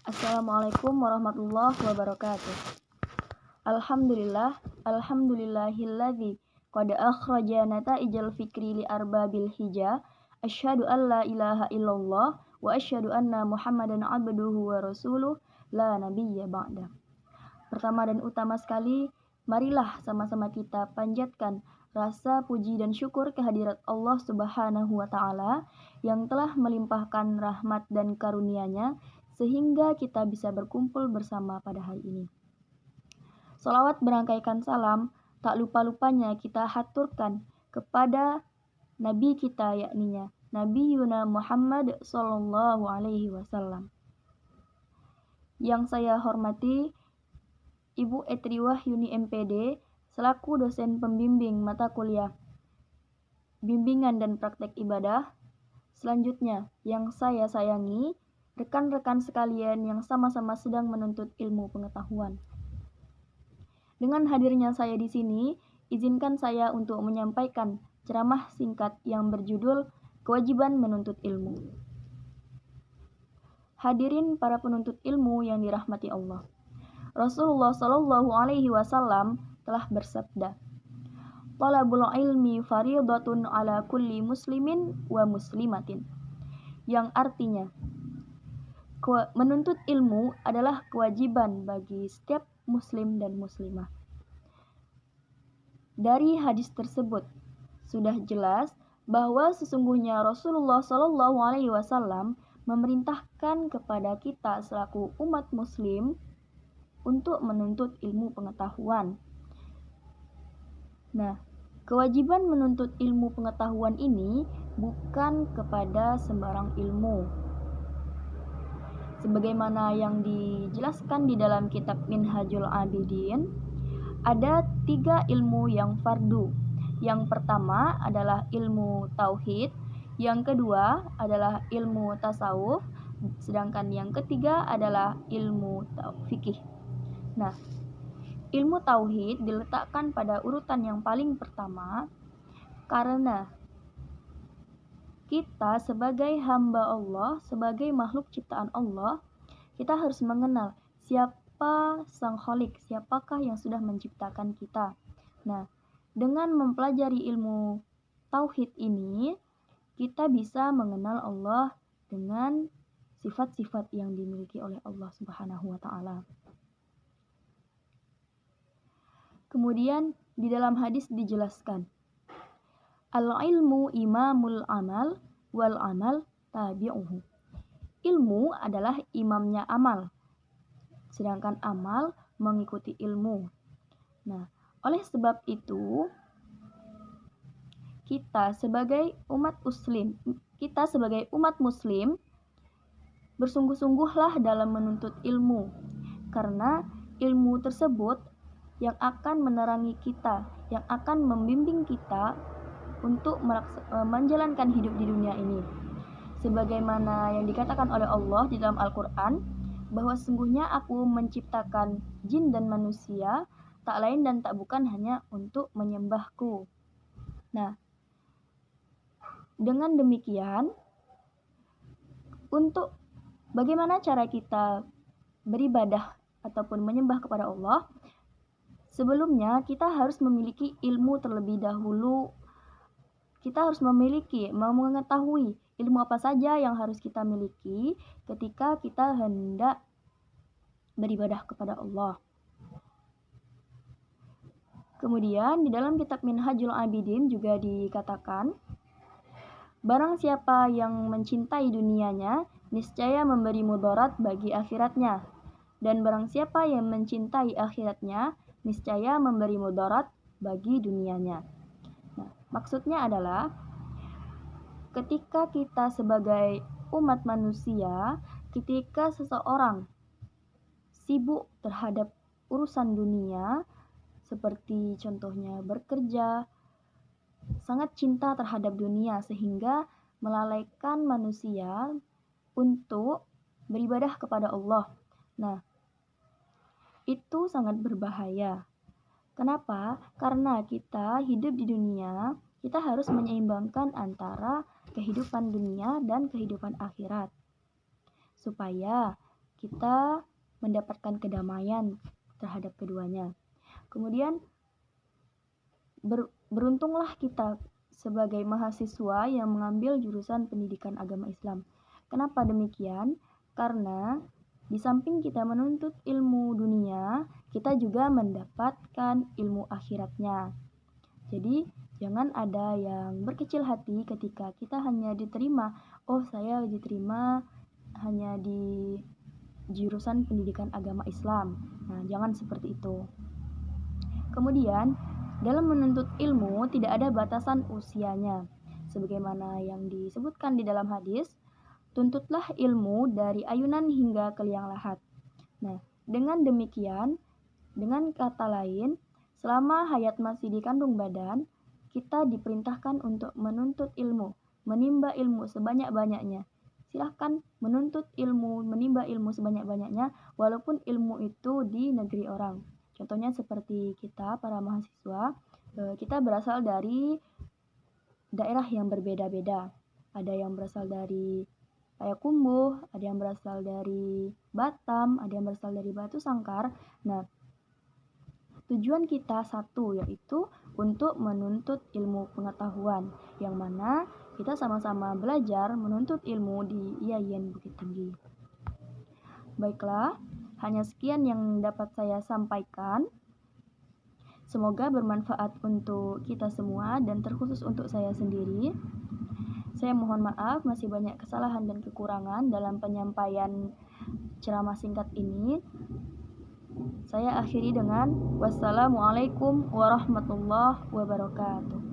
Assalamualaikum warahmatullahi wabarakatuh. Alhamdulillahilladzi qad akhraja nata'ijal fikri li arbabil hija. Asyhadu an la ilaha illallah wa asyhadu anna Muhammadan abduhu wa rasuluh la nabiyya ba'da. Pertama dan utama sekali, marilah sama-sama kita panjatkan rasa puji dan syukur kehadirat Allah Subhanahu wa taala yang telah melimpahkan rahmat dan karunia-Nya sehingga kita bisa berkumpul bersama pada hari ini. Sholawat berangkaikan salam, tak lupa-lupanya kita haturkan kepada Nabi kita, yakninya Nabi Yuna Muhammad Sallallahu Alaihi Wasallam. Yang saya hormati Ibu Etri Wahyuni MPD selaku dosen pembimbing mata kuliah Bimbingan dan Praktek Ibadah. Selanjutnya, yang saya sayangi rekan-rekan sekalian yang sama-sama sedang menuntut ilmu pengetahuan. Dengan hadirnya saya di sini, izinkan saya untuk menyampaikan ceramah singkat yang berjudul Kewajiban Menuntut Ilmu. Hadirin para penuntut ilmu yang dirahmati Allah. Rasulullah Shallallahu Alaihi Wasallam telah bersabda, "Talabul ilmi fardhatun ala kulli muslimin wa muslimatin." Yang artinya, menuntut ilmu adalah kewajiban bagi setiap muslim dan muslimah. Dari hadis tersebut sudah jelas bahwa sesungguhnya Rasulullah Shallallahu Alaihi Wasallam memerintahkan kepada kita selaku umat muslim untuk menuntut ilmu pengetahuan. Nah, kewajiban menuntut ilmu pengetahuan ini bukan kepada sembarang ilmu. Sebagaimana yang dijelaskan di dalam kitab Minhajul Abidin, ada 3 ilmu yang fardu. Yang pertama adalah ilmu tauhid, yang kedua adalah ilmu tasawuf, sedangkan yang ketiga adalah ilmu fikih. Nah, ilmu tauhid diletakkan pada urutan yang paling pertama karena kita sebagai hamba Allah, sebagai makhluk ciptaan Allah, kita harus mengenal siapa Sang Khalik, siapakah yang sudah menciptakan kita. Nah, dengan mempelajari ilmu tauhid ini, kita bisa mengenal Allah dengan sifat-sifat yang dimiliki oleh Allah Subhanahu wa taala. Kemudian di dalam hadis dijelaskan, al-ilmu imamul amal wal amal tabi'uhu. Ilmu adalah imamnya amal, sedangkan amal mengikuti ilmu. Nah, oleh sebab itu kita sebagai umat muslim bersungguh-sungguhlah dalam menuntut ilmu, karena ilmu tersebut yang akan menerangi kita, yang akan membimbing kita untuk menjalankan hidup di dunia ini. Sebagaimana yang dikatakan oleh Allah di dalam Al-Quran, bahwa sesungguhnya aku menciptakan jin dan manusia tak lain dan tak bukan hanya untuk menyembahku. Nah, dengan demikian, untuk bagaimana cara kita beribadah ataupun menyembah kepada Allah, sebelumnya kita harus memiliki ilmu terlebih dahulu. Kita harus mengetahui ilmu apa saja yang harus kita miliki ketika kita hendak beribadah kepada Allah. Kemudian di dalam kitab Minhajul Abidin juga dikatakan, barang siapa yang mencintai dunianya, niscaya memberi mudarat bagi akhiratnya. Dan barang siapa yang mencintai akhiratnya, niscaya memberi mudarat bagi dunianya. Nah, maksudnya adalah ketika kita sebagai umat manusia, ketika seseorang sibuk terhadap urusan dunia, seperti contohnya bekerja, sangat cinta terhadap dunia sehingga melalaikan manusia untuk beribadah kepada Allah. Nah, itu sangat berbahaya. Kenapa? Karena kita hidup di dunia, kita harus menyeimbangkan antara kehidupan dunia dan kehidupan akhirat. Supaya kita mendapatkan kedamaian terhadap keduanya. Kemudian beruntunglah kita sebagai mahasiswa yang mengambil jurusan pendidikan agama Islam. Kenapa demikian? Karena di samping kita menuntut ilmu dunia, kita juga mendapatkan ilmu akhiratnya. Jadi, jangan ada yang berkecil hati ketika kita hanya diterima, saya diterima hanya di jurusan pendidikan agama Islam. Nah, jangan seperti itu. Kemudian, dalam menuntut ilmu tidak ada batasan usianya. Sebagaimana yang disebutkan di dalam hadis, tuntutlah ilmu dari ayunan hingga ke liang lahat. Nah, dengan demikian, dengan kata lain, selama hayat masih dikandung badan, kita diperintahkan untuk menuntut ilmu, menimba ilmu sebanyak-banyaknya. Silahkan menuntut ilmu, menimba ilmu sebanyak-banyaknya, walaupun ilmu itu di negeri orang. Contohnya seperti kita, para mahasiswa, kita berasal dari daerah yang berbeda-beda. Ada yang berasal dari Payakumbuh, ada yang berasal dari Batam, ada yang berasal dari Batu Sangkar. Nah, tujuan kita satu, yaitu untuk menuntut ilmu pengetahuan, yang mana kita sama-sama belajar menuntut ilmu di IAIN Bukit Tinggi. Baiklah, hanya sekian yang dapat saya sampaikan. Semoga bermanfaat untuk kita semua dan terkhusus untuk saya sendiri. Saya mohon maaf masih banyak kesalahan dan kekurangan dalam penyampaian ceramah singkat ini. Saya akhiri dengan wassalamualaikum warahmatullahi wabarakatuh.